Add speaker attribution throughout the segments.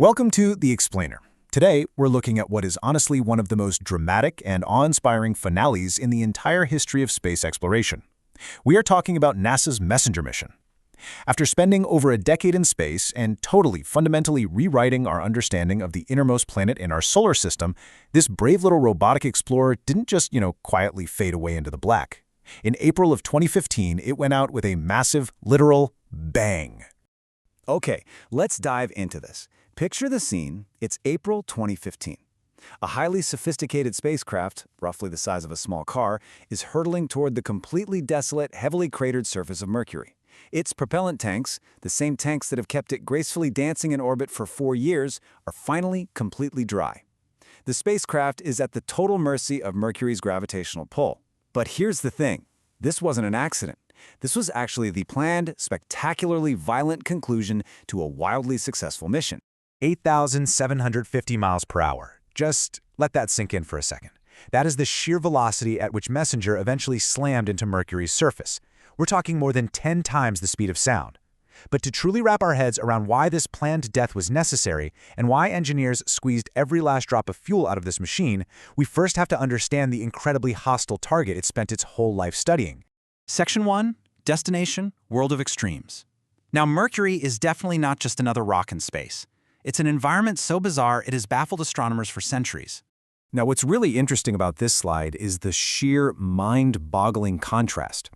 Speaker 1: Welcome to The Explainer. Today, we're looking at what is honestly one of the most dramatic and awe-inspiring finales in the entire history of space exploration. We are talking about NASA's Messenger mission. After spending over a decade in space and fundamentally rewriting our understanding of the innermost planet in our solar system, this brave little robotic explorer didn't just, quietly fade away into the black. In April of 2015, it went out with a massive, literal bang.
Speaker 2: Okay, let's dive into this. Picture the scene. It's April 2015. A highly sophisticated spacecraft, roughly the size of a small car, is hurtling toward the completely desolate, heavily cratered surface of Mercury. Its propellant tanks, the same tanks that have kept it gracefully dancing in orbit for 4 years, are finally completely dry. The spacecraft is at the total mercy of Mercury's gravitational pull. But here's the thing. This wasn't an accident. This was actually the planned, spectacularly violent conclusion to a wildly successful mission.
Speaker 3: 8,750 miles per hour. Just let that sink in for a second. That is the sheer velocity at which Messenger eventually slammed into Mercury's surface. We're talking more than 10 times the speed of sound. But to truly wrap our heads around why this planned death was necessary and why engineers squeezed every last drop of fuel out of this machine, we first have to understand the incredibly hostile target it spent its whole life studying.
Speaker 4: Section 1, Destination, World of Extremes. Now, Mercury is definitely not just another rock in space. It's an environment so bizarre it has baffled astronomers for centuries.
Speaker 1: Now, what's really interesting about this slide is the sheer mind-boggling contrast.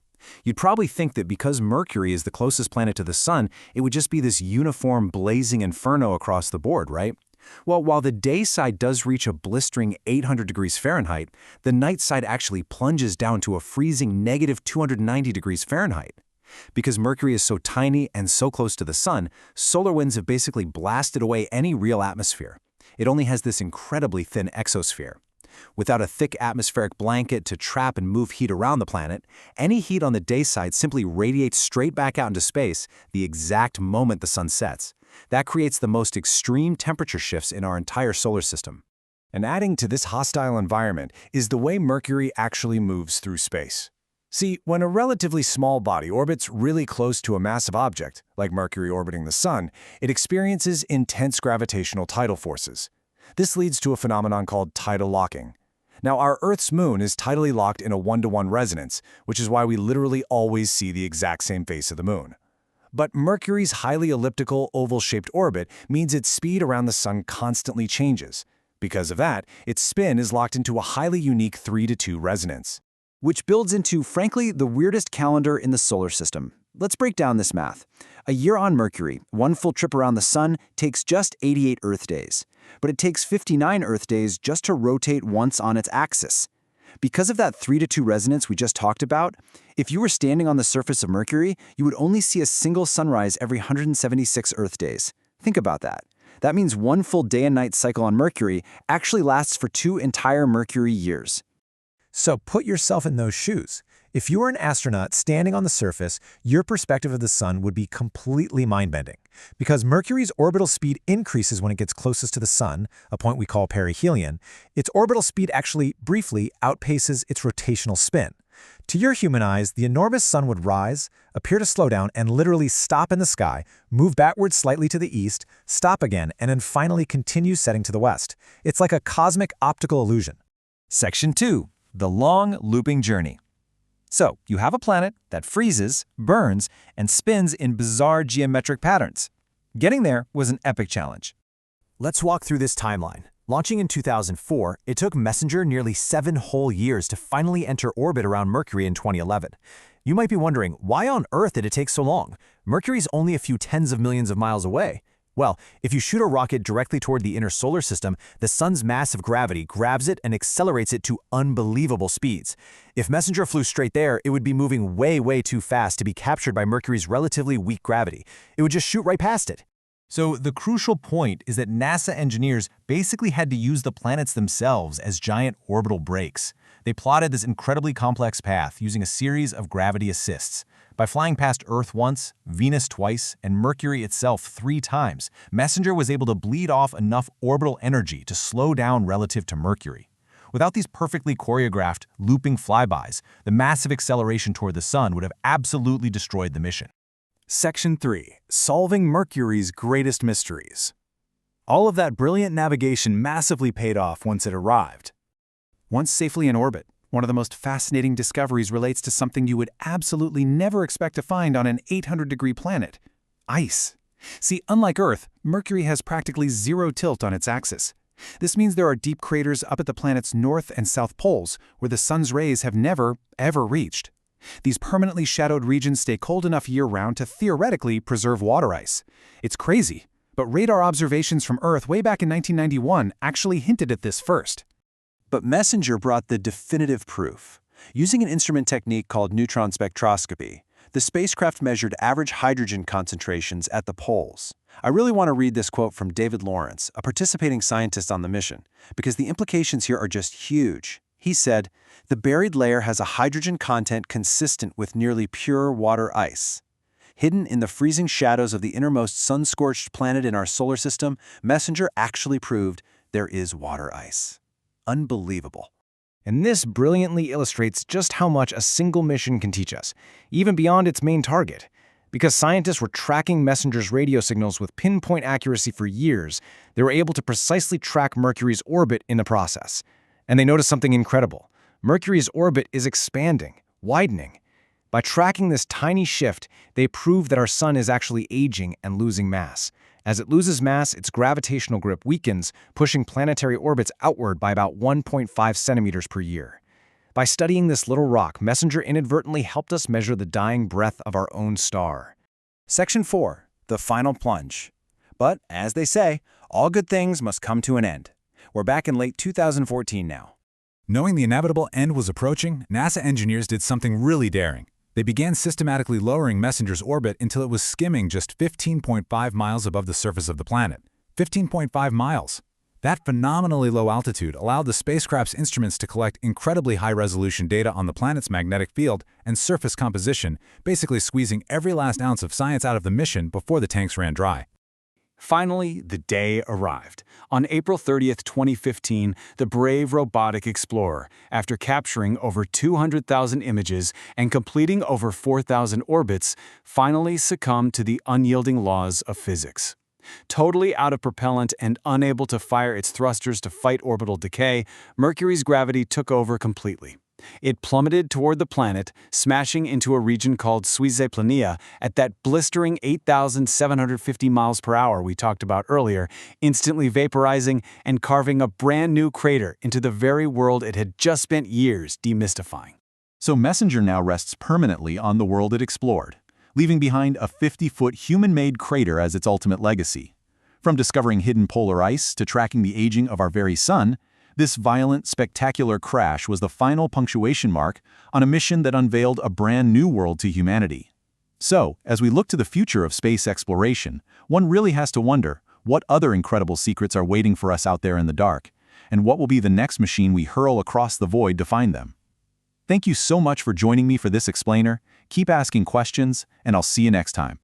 Speaker 1: You'd probably think that because Mercury is the closest planet to the Sun, it would just be this uniform blazing inferno across the board, right? Well, while the day side does reach a blistering 800 degrees Fahrenheit, the night side actually plunges down to a freezing negative 290 degrees Fahrenheit. Because Mercury is so tiny and so close to the Sun, solar winds have basically blasted away any real atmosphere. It only has this incredibly thin exosphere. Without a thick atmospheric blanket to trap and move heat around the planet, any heat on the day side simply radiates straight back out into space the exact moment the Sun sets. That creates the most extreme temperature shifts in our entire solar system.
Speaker 2: And adding to this hostile environment is the way Mercury actually moves through space. See, when a relatively small body orbits really close to a massive object, like Mercury orbiting the Sun, it experiences intense gravitational tidal forces. This leads to a phenomenon called tidal locking. Now, our Earth's moon is tidally locked in a 1-to-1 resonance, which is why we literally always see the exact same face of the moon. But Mercury's highly elliptical, oval-shaped orbit means its speed around the Sun constantly changes. Because of that, its spin is locked into a highly unique 3-to-2 resonance.
Speaker 4: Which builds into, frankly, the weirdest calendar in the solar system. Let's break down this math. A year on Mercury, one full trip around the Sun, takes just 88 Earth days. But it takes 59 Earth days just to rotate once on its axis. Because of that 3-to-2 resonance we just talked about, if you were standing on the surface of Mercury, you would only see a single sunrise every 176 Earth days. Think about that. That means one full day and night cycle on Mercury actually lasts for 2 entire Mercury years.
Speaker 3: So put yourself in those shoes. If you were an astronaut standing on the surface, your perspective of the Sun would be completely mind-bending. Because Mercury's orbital speed increases when it gets closest to the Sun, a point we call perihelion, its orbital speed actually, briefly, outpaces its rotational spin. To your human eyes, the enormous Sun would rise, appear to slow down, and literally stop in the sky, move backwards slightly to the east, stop again, and then finally continue setting to the west. It's like a cosmic optical illusion.
Speaker 5: Section 2. The long looping journey. So, you have a planet that freezes, burns, and spins in bizarre geometric patterns. Getting there was an epic challenge.
Speaker 1: Let's walk through this timeline. Launching in 2004, it took Messenger nearly 7 whole years to finally enter orbit around Mercury in 2011. You might be wondering, why on earth did it take so long? Mercury's only a few tens of millions of miles away. Well, if you shoot a rocket directly toward the inner solar system, the Sun's massive gravity grabs it and accelerates it to unbelievable speeds. If Messenger flew straight there, it would be moving way too fast to be captured by Mercury's relatively weak gravity. It would just shoot right past it.
Speaker 5: So the crucial point is that NASA engineers basically had to use the planets themselves as giant orbital brakes. They plotted this incredibly complex path using a series of gravity assists. By flying past Earth once, Venus twice, and Mercury itself 3 times, Messenger was able to bleed off enough orbital energy to slow down relative to Mercury. Without these perfectly choreographed, looping flybys, the massive acceleration toward the Sun would have absolutely destroyed the mission.
Speaker 2: Section 3. Solving Mercury's greatest mysteries.
Speaker 5: All of that brilliant navigation massively paid off once it arrived.
Speaker 4: Once safely in orbit, one of the most fascinating discoveries relates to something you would absolutely never expect to find on an 800-degree planet: ice. See, unlike Earth, Mercury has practically zero tilt on its axis. This means there are deep craters up at the planet's north and south poles where the sun's rays have never, ever reached. These permanently shadowed regions stay cold enough year-round to theoretically preserve water ice. It's crazy, but radar observations from Earth way back in 1991 actually hinted at this first. But MESSENGER brought the definitive proof. Using an instrument technique called neutron spectroscopy, the spacecraft measured average hydrogen concentrations at the poles. I really want to read this quote from David Lawrence, a participating scientist on the mission, because the implications here are just huge. He said, "The buried layer has a hydrogen content consistent with nearly pure water ice. Hidden in the freezing shadows of the innermost sun-scorched planet in our solar system, MESSENGER actually proved there is water ice." Unbelievable.
Speaker 1: And this brilliantly illustrates just how much a single mission can teach us, even beyond its main target. Because scientists were tracking MESSENGER's radio signals with pinpoint accuracy for years, they were able to precisely track Mercury's orbit in the process. And they noticed something incredible. Mercury's orbit is expanding, widening. By tracking this tiny shift, they proved that our sun is actually aging and losing mass. As it loses mass, its gravitational grip weakens, pushing planetary orbits outward by about 1.5 centimeters per year. By studying this little rock, MESSENGER inadvertently helped us measure the dying breath of our own star.
Speaker 4: Section 4. The final plunge. But, as they say, all good things must come to an end. We're back in late 2014 now.
Speaker 5: Knowing the inevitable end was approaching, NASA engineers did something really daring. They began systematically lowering MESSENGER's orbit until it was skimming just 15.5 miles above the surface of the planet. 15.5 miles. That phenomenally low altitude allowed the spacecraft's instruments to collect incredibly high-resolution data on the planet's magnetic field and surface composition, basically squeezing every last ounce of science out of the mission before the tanks ran dry.
Speaker 4: Finally, the day arrived. On April 30th, 2015, the brave robotic explorer, after capturing over 200,000 images and completing over 4,000 orbits, finally succumbed to the unyielding laws of physics. Totally out of propellant and unable to fire its thrusters to fight orbital decay, Mercury's gravity took over completely. It plummeted toward the planet, smashing into a region called Suisse Plania at that blistering 8,750 miles per hour we talked about earlier, instantly vaporizing and carving a brand new crater into the very world it had just spent years demystifying.
Speaker 5: So MESSENGER now rests permanently on the world it explored, leaving behind a 50-foot human-made crater as its ultimate legacy. From discovering hidden polar ice to tracking the aging of our very sun, this violent, spectacular crash was the final punctuation mark on a mission that unveiled a brand new world to humanity. So, as we look to the future of space exploration, one really has to wonder, what other incredible secrets are waiting for us out there in the dark? And what will be the next machine we hurl across the void to find them? Thank you so much for joining me for this explainer. Keep asking questions, and I'll see you next time.